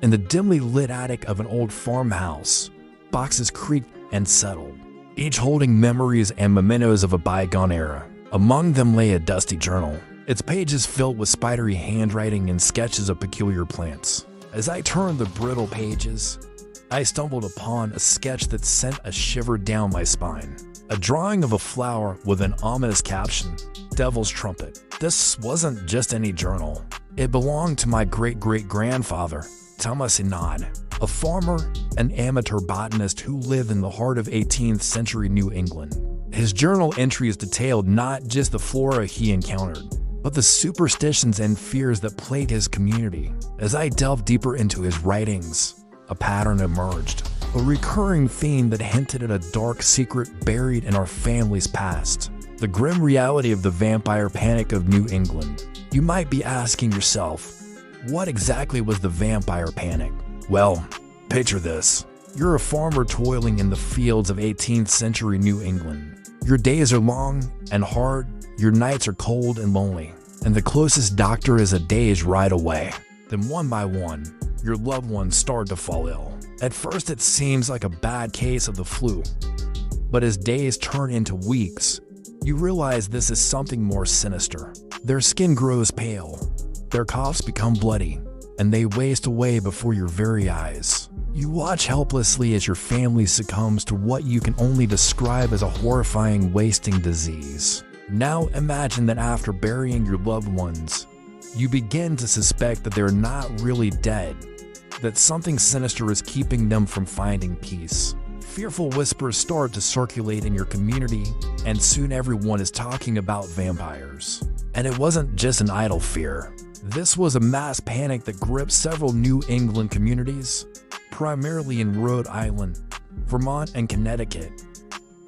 In the dimly lit attic of an old farmhouse, boxes creaked and settled, each holding memories and mementos of a bygone era. Among them lay a dusty journal, its pages filled with spidery handwriting and sketches of peculiar plants. As I turned the brittle pages, I stumbled upon a sketch that sent a shiver down my spine. A drawing of a flower with an ominous caption, "Devil's Trumpet." This wasn't just any journal. It belonged to my great-great-grandfather, Thomas Inod, a farmer and amateur botanist who lived in the heart of 18th century New England. His journal entries detailed not just the flora he encountered, but the superstitions and fears that plagued his community. As I delved deeper into his writings, a pattern emerged, a recurring theme that hinted at a dark secret buried in our family's past. The grim reality of the vampire panic of New England. You might be asking yourself, what exactly was the vampire panic? Well, picture this. You're a farmer toiling in the fields of 18th century New England. Your days are long and hard, your nights are cold and lonely, and the closest doctor is a day's ride away. Then one by one, your loved ones start to fall ill. At first it seems like a bad case of the flu, but as days turn into weeks, you realize this is something more sinister. Their skin grows pale, their coughs become bloody, and they waste away before your very eyes. You watch helplessly as your family succumbs to what you can only describe as a horrifying wasting disease. Now imagine that after burying your loved ones, you begin to suspect that they're not really dead, that something sinister is keeping them from finding peace. Fearful whispers start to circulate in your community, and soon everyone is talking about vampires. And it wasn't just an idle fear. This was a mass panic that gripped several New England communities, primarily in Rhode Island, Vermont, and Connecticut.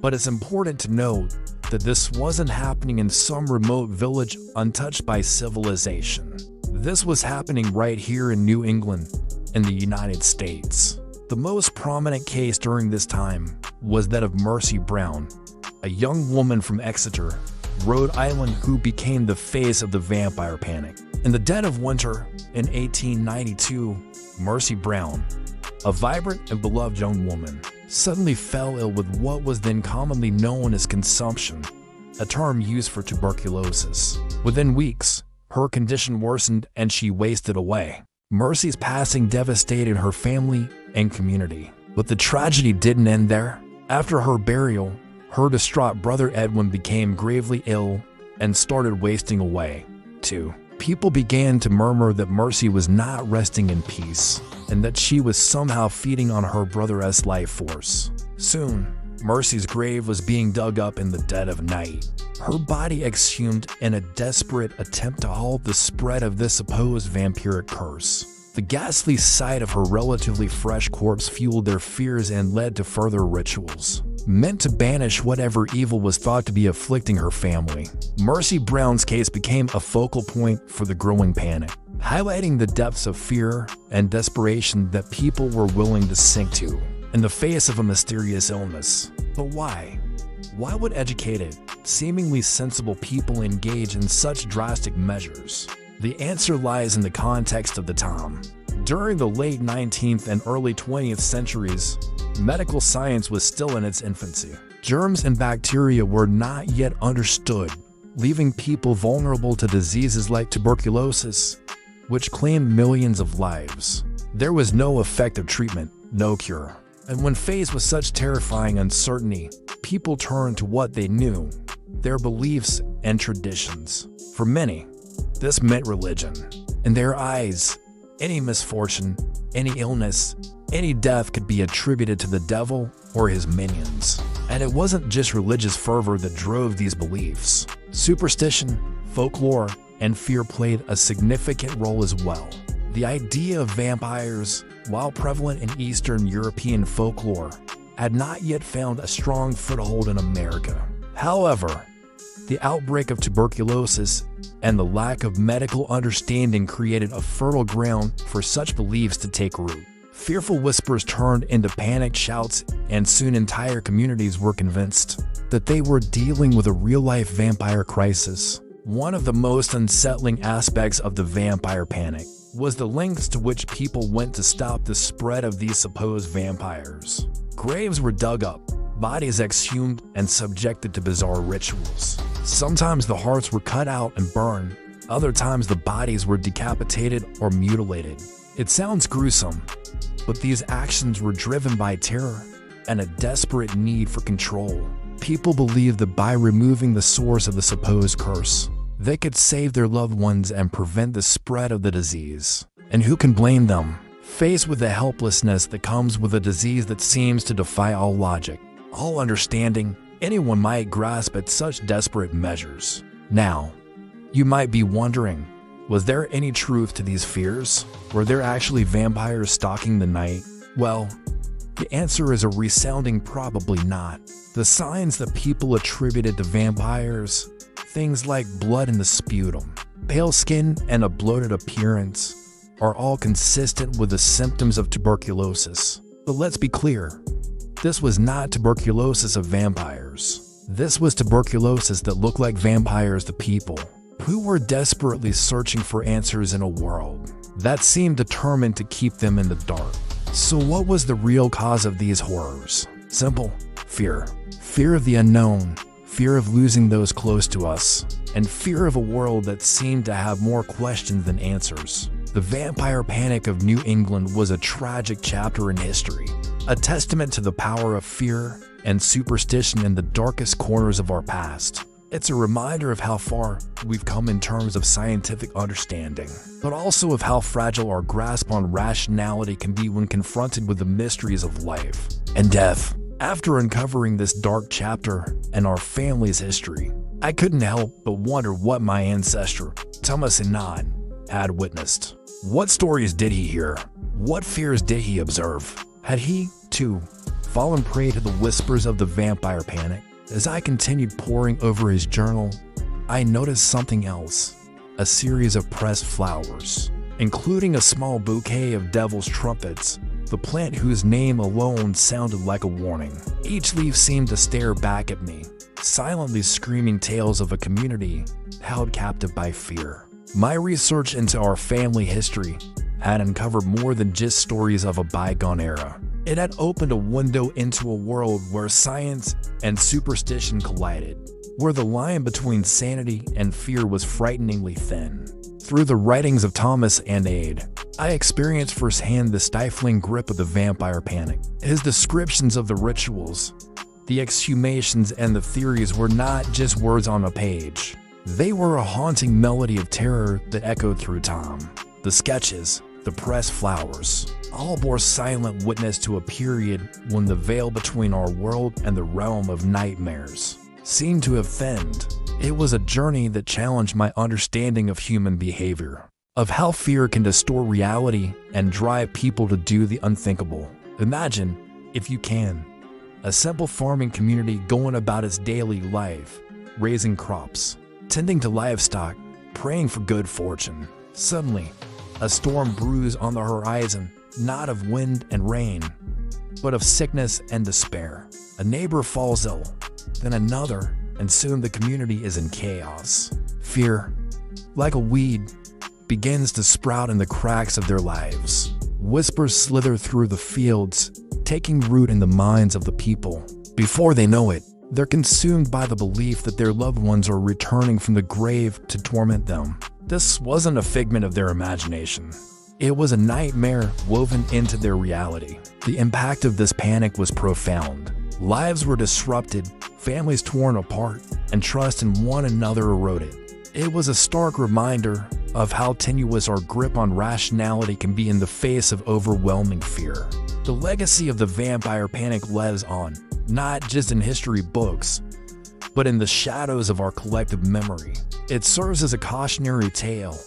But it's important to note that this wasn't happening in some remote village untouched by civilization. This was happening right here in New England, in the United States. The most prominent case during this time was that of Mercy Brown, a young woman from Exeter, Rhode Island, who became the face of the vampire panic. In the dead of winter in 1892, Mercy Brown, a vibrant and beloved young woman, suddenly fell ill with what was then commonly known as consumption, a term used for tuberculosis. Within weeks, her condition worsened and she wasted away. Mercy's passing devastated her family and community. But the tragedy didn't end there. After her burial, her distraught brother Edwin became gravely ill and started wasting away, too. People began to murmur that Mercy was not resting in peace, and that she was somehow feeding on her brother's life force. Soon, Mercy's grave was being dug up in the dead of night, her body exhumed in a desperate attempt to halt the spread of this supposed vampiric curse. The ghastly sight of her relatively fresh corpse fueled their fears and led to further rituals, meant to banish whatever evil was thought to be afflicting her family. Mercy Brown's case became a focal point for the growing panic, highlighting the depths of fear and desperation that people were willing to sink to in the face of a mysterious illness. But why? Why would educated, seemingly sensible people engage in such drastic measures? The answer lies in the context of the time. During the late 19th and early 20th centuries, medical science was still in its infancy. Germs and bacteria were not yet understood, leaving people vulnerable to diseases like tuberculosis, which claimed millions of lives. There was no effective treatment, no cure. And when faced with such terrifying uncertainty, people turned to what they knew, their beliefs and traditions. For many, this meant religion. In their eyes, any misfortune, any illness, any death could be attributed to the devil or his minions. And it wasn't just religious fervor that drove these beliefs. Superstition, folklore, and fear played a significant role as well. The idea of vampires, while prevalent in Eastern European folklore, had not yet found a strong foothold in America. However, the outbreak of tuberculosis and the lack of medical understanding created a fertile ground for such beliefs to take root. Fearful whispers turned into panicked shouts, and soon entire communities were convinced that they were dealing with a real-life vampire crisis. One of the most unsettling aspects of the vampire panic was the lengths to which people went to stop the spread of these supposed vampires. Graves were dug up, bodies exhumed and subjected to bizarre rituals. Sometimes the hearts were cut out and burned, other times the bodies were decapitated or mutilated. It sounds gruesome, but these actions were driven by terror and a desperate need for control. People believed that by removing the source of the supposed curse, they could save their loved ones and prevent the spread of the disease. And who can blame them? Faced with the helplessness that comes with a disease that seems to defy all logic, all understanding, anyone might grasp at such desperate measures. Now, you might be wondering, was there any truth to these fears? Were there actually vampires stalking the night? Well, the answer is a resounding probably not. The signs that people attributed to vampires, things like blood in the sputum, pale skin, and a bloated appearance, are all consistent with the symptoms of tuberculosis. But let's be clear, this was not tuberculosis of vampires. This was tuberculosis that looked like vampires to people who were desperately searching for answers in a world that seemed determined to keep them in the dark. So what was the real cause of these horrors? Simple: fear. Fear of the unknown, fear of losing those close to us, and fear of a world that seemed to have more questions than answers. The vampire panic of New England was a tragic chapter in history, a testament to the power of fear and superstition in the darkest corners of our past. It's a reminder of how far we've come in terms of scientific understanding, but also of how fragile our grasp on rationality can be when confronted with the mysteries of life and death. After uncovering this dark chapter in our family's history, I couldn't help but wonder what my ancestor, Thomas Anand, had witnessed. What stories did he hear? What fears did he observe? Had he, too, fallen prey to the whispers of the vampire panic? As I continued poring over his journal, I noticed something else: a series of pressed flowers, including a small bouquet of devil's trumpets, the plant whose name alone sounded like a warning. Each leaf seemed to stare back at me, silently screaming tales of a community held captive by fear. My research into our family history had uncovered more than just stories of a bygone era. It had opened a window into a world where science and superstition collided, where the line between sanity and fear was frighteningly thin. Through the writings of Thomas Anand, I experienced firsthand the stifling grip of the vampire panic. His descriptions of the rituals, the exhumations, and the theories were not just words on a page. They were a haunting melody of terror that echoed through time. The sketches, the pressed flowers, all bore silent witness to a period when the veil between our world and the realm of nightmares seemed to have thinned. It was a journey that challenged my understanding of human behavior, of how fear can distort reality and drive people to do the unthinkable. Imagine, if you can, a simple farming community going about its daily life, raising crops, tending to livestock, praying for good fortune. Suddenly, a storm brews on the horizon, not of wind and rain, but of sickness and despair. A neighbor falls ill, then another, and soon the community is in chaos. Fear, like a weed, begins to sprout in the cracks of their lives. Whispers slither through the fields, taking root in the minds of the people. Before they know it, they're consumed by the belief that their loved ones are returning from the grave to torment them. This wasn't a figment of their imagination. It was a nightmare woven into their reality. The impact of this panic was profound. Lives were disrupted, families torn apart, and trust in one another eroded. It was a stark reminder of how tenuous our grip on rationality can be in the face of overwhelming fear. The legacy of the vampire panic lives on, not just in history books, but in the shadows of our collective memory. It serves as a cautionary tale,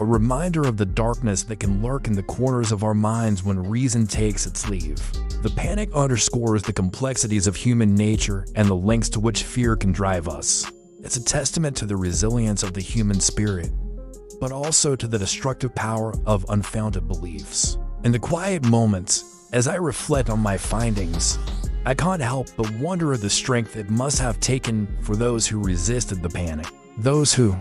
a reminder of the darkness that can lurk in the corners of our minds when reason takes its leave. The panic underscores the complexities of human nature and the lengths to which fear can drive us. It's a testament to the resilience of the human spirit, but also to the destructive power of unfounded beliefs. In the quiet moments, as I reflect on my findings, I can't help but wonder the strength it must have taken for those who resisted the panic. Those who,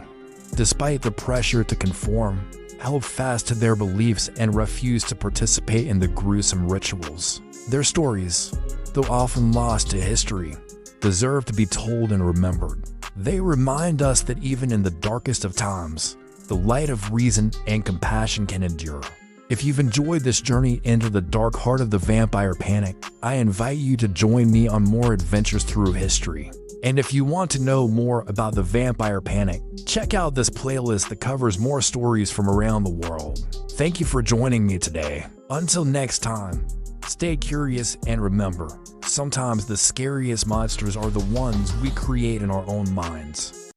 despite the pressure to conform, held fast to their beliefs and refused to participate in the gruesome rituals. Their stories, though often lost to history, deserve to be told and remembered. They remind us that even in the darkest of times, the light of reason and compassion can endure. If you've enjoyed this journey into the dark heart of the vampire panic, I invite you to join me on more adventures through history. And if you want to know more about the vampire panic, check out this playlist that covers more stories from around the world. Thank you for joining me today. Until next time, stay curious and remember, sometimes the scariest monsters are the ones we create in our own minds.